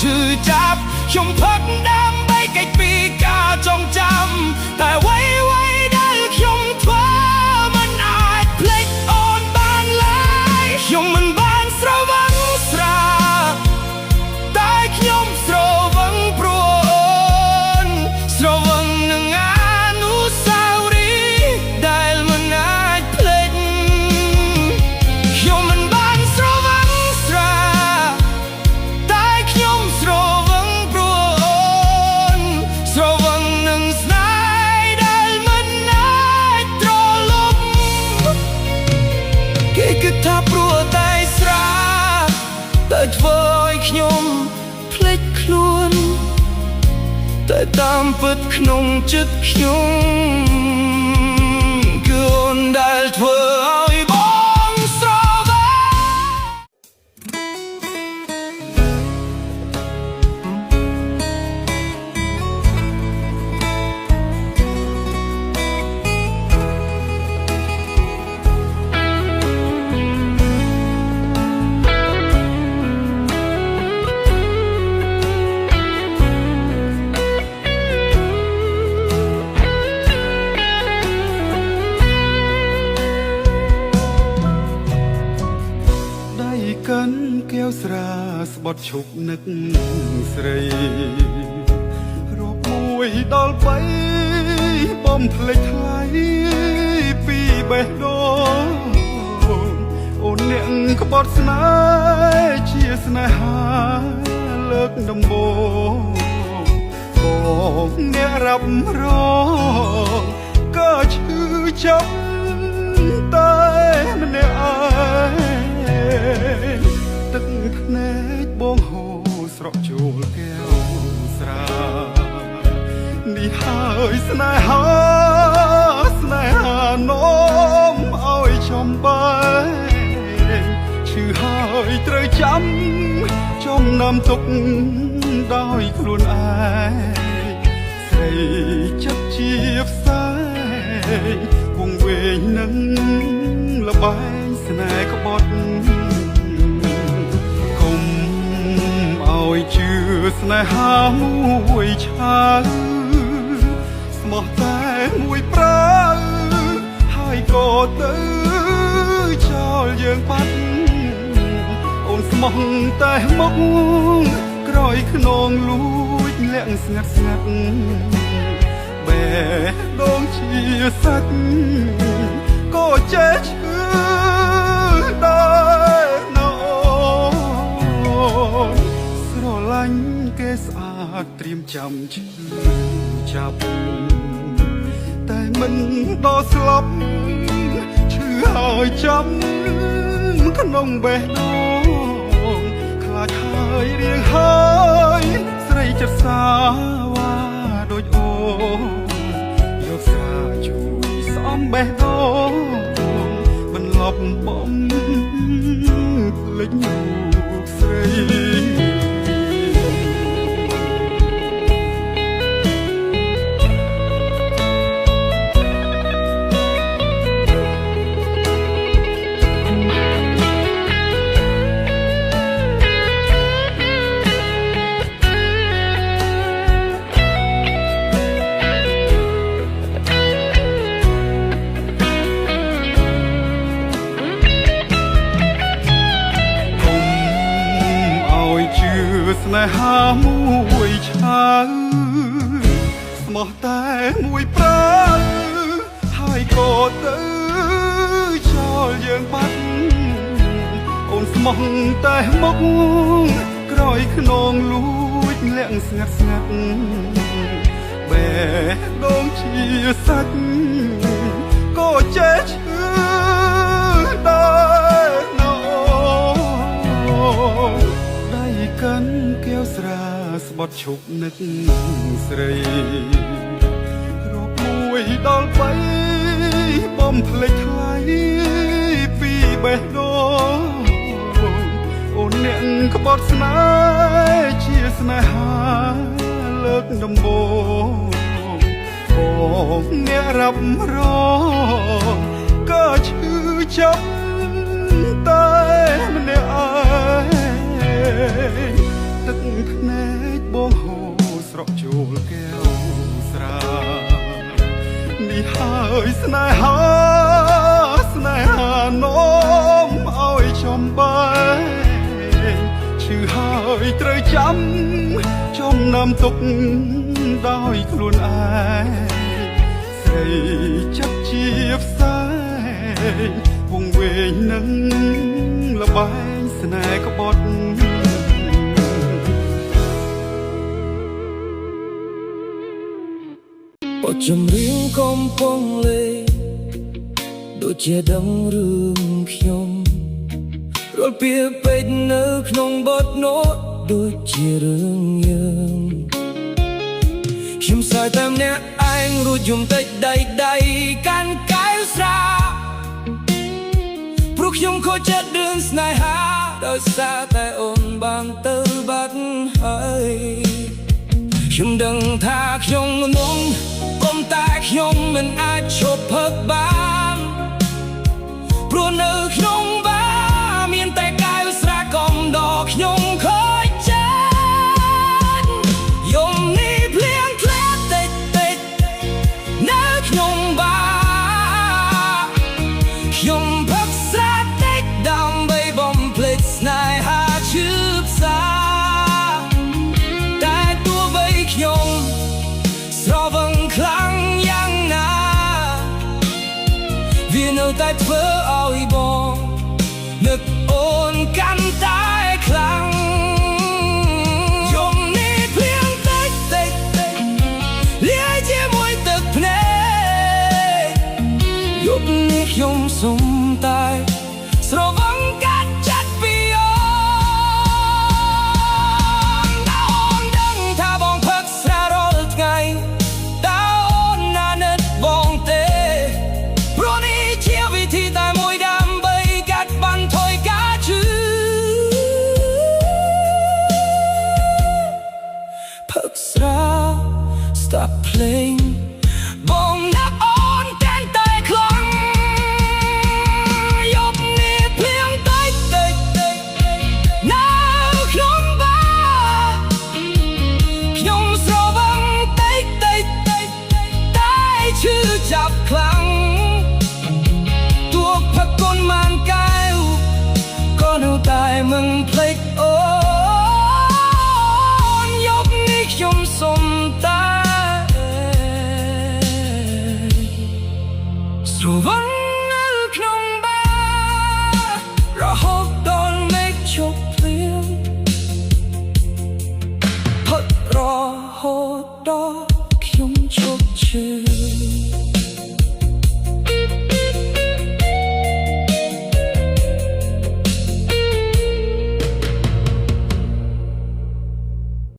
ชื่อจับខ្ញុំផឹកដើម្បីកិច្ចពីការចងចាំតែអ្វីដែលខ្ញុំធ្វើមិនអាចភ្លេចអូនបានឡើយខ្ញុំមិនបានស្រវឹងស្រាតែខ្ញុំស្រវឹងព្រោះអូនស្រវឹងនឹងអនុស្សាវរីយ៍ដែលមិនអាចភ្លេចខ្ញុំមិនបានស្រវឹងស្រាតែខ្ញុំស្រវឹងព្រោះអូនស្រវឹងនឹងស្នេហ៍ដែលមិនអាចត្រឡប់គេគិតថាព្រោះតែស្រាតែធ្វើឲ្យខ្ញុំភ្លេចខ្លួនតែតាមពិតក្នុងចិត្តខ្ញុំគឺអូនដែលធ្វើឲ្យបងស្រវឹងកាន់កែវស្រាស្បត់ឈប់នឹកស្រីរូបមួយដល់បីបំភ្លេចថ្លៃពីបេះដូងអូនអ្នកក្បត់ស្នេហ៍ជាស្នេហាលើកដំបូងបងអ្នករាប់រងក៏ឈឺចាប់តែម្នាក់ឯងទឹកភ្នែកបងហូរស្រក់ចូលកែវស្រានេះហើយស្នេហានាំឲ្យចំបែកឈឺហើយត្រូវចាំចំណាំទុកដោយខ្លួនឯងស្រីចិត្តជាផ្សែងវងវែងនឹងលបែងស្នេហ៍ក្បត់ឲ្យជឿស្នេហាមួយឆាស្មោះតែមួយប្រើហើយក៏ទៅចោលយើងបាត់អូនស្មោះតែមុខក្រោយខ្នងលួចលាក់ស្ងាត់បេះដូងជាសាច់ក៏ចេះឈឺដែរស្រឡាញ់គេស្អាតត្រៀមចាំឈឺចាប់តែមិនដល់ស្លាប់ឈឺហើយចាំក្នុងបេះដូងខ្លាចហើយរៀងហើយស្រីចិត្តសាវ៉ាដូចអូនយកស្រាជួយស្អំបេះដូងបន្លប់បំភ្លេចរូបស្រីស្នេហាមួយឆាស្មោះតែមួយប្រើហើយក៏ទៅចោលយើងបាត់អូនស្មោះតែមុខក្រោយខ្នងលួចលាក់ស្ងាត់បេះដូងជាសាច់ក៏ចេះឈឺដែរកាន់កែវស្រាស្បត់ឈប់នឹកស្រីរូបមួយដល់បីបំភ្លេចថ្លៃពីបេះដូងអូនអ្នកក្បត់ស្នេហ៍ជាស្នេហាលើកដំបូងបងអ្នករាប់រងក៏ឈឺចាប់តែម្នាក់ឯងទឹកភ្ន បំបែងឈឺហើយត្រូវចាំចំណាំទុកដោយខ្លួនឯងស្រីចាប់ជាផ្សែងវងវែងនឹងលបែងស្នេហ៍ក្បត់បទចម្រៀងកំពុងលេងដូចជាដឹងរឿងខ្ញុំរលពីពេកនៅក្នុងបទណូតដូចជារឿងយើងខ្ញុំសើចតែម្នាក់ឯងរួចយំតិចដៃកាន់កែវស្រាព្រោះខ្ញុំខូចចិត្តរឿងស្នេហាដោយសារតែអូនបានទៅបាត់ហើយខ្ញុំដឹងថាខ្ញុំងងប៉ុន្តែខ្ញុំមិនអាចឈប់ផឹកបានព្រោះនៅក្នុងបារមានតែកែវស្រាកំដរខ្ញុំខូចចិត្តយំនេះភ្លៀងធ្លាក់តិចនៅក្នុងបារខ្ញុំផឹកស្រាតិចដើម្បីបំភ្លេចស្នេហាឈឺផ្សាតែទោះបីខ្ញុំស្រវឹងខ្លាំងយ៉ាងណាវានៅតែធ្វើឲ្យបងនឹកអូនកាន់តែខ្លាំងយំនេះភ្លៀងតិចលាយជាមួយទឹកភ្នែកយប់នេះខ្ញុំសុំតែស្រវឹងកាត់ចិត្តពីអូនតើអូនដឹងថាបងផឹកស្រារាល់ថ្ងៃតើអូនណានឹកបងទេព្រោះនេះជាវិធីតែមួយដើម្បីកាត់បន្ថយការឈឺផឹកស្រា Stop playing បងណាក់អូនតែងតែខ្លាំងយប់នេះភ្លៀងតិចនៅក្នុងបារខ្ញុំស្រវឹងតិចតែឈឺចាប់ខ្លាំងទោះផឹកកូនមានកែវក៏នៅតែមិនភ្លេចអូនយប់នេះខ្ញុំសុំតែស្រវឹងនៅក្នុងបាររហូតដល់មេឃជប់ភ្លៀងផឹករហូតដល់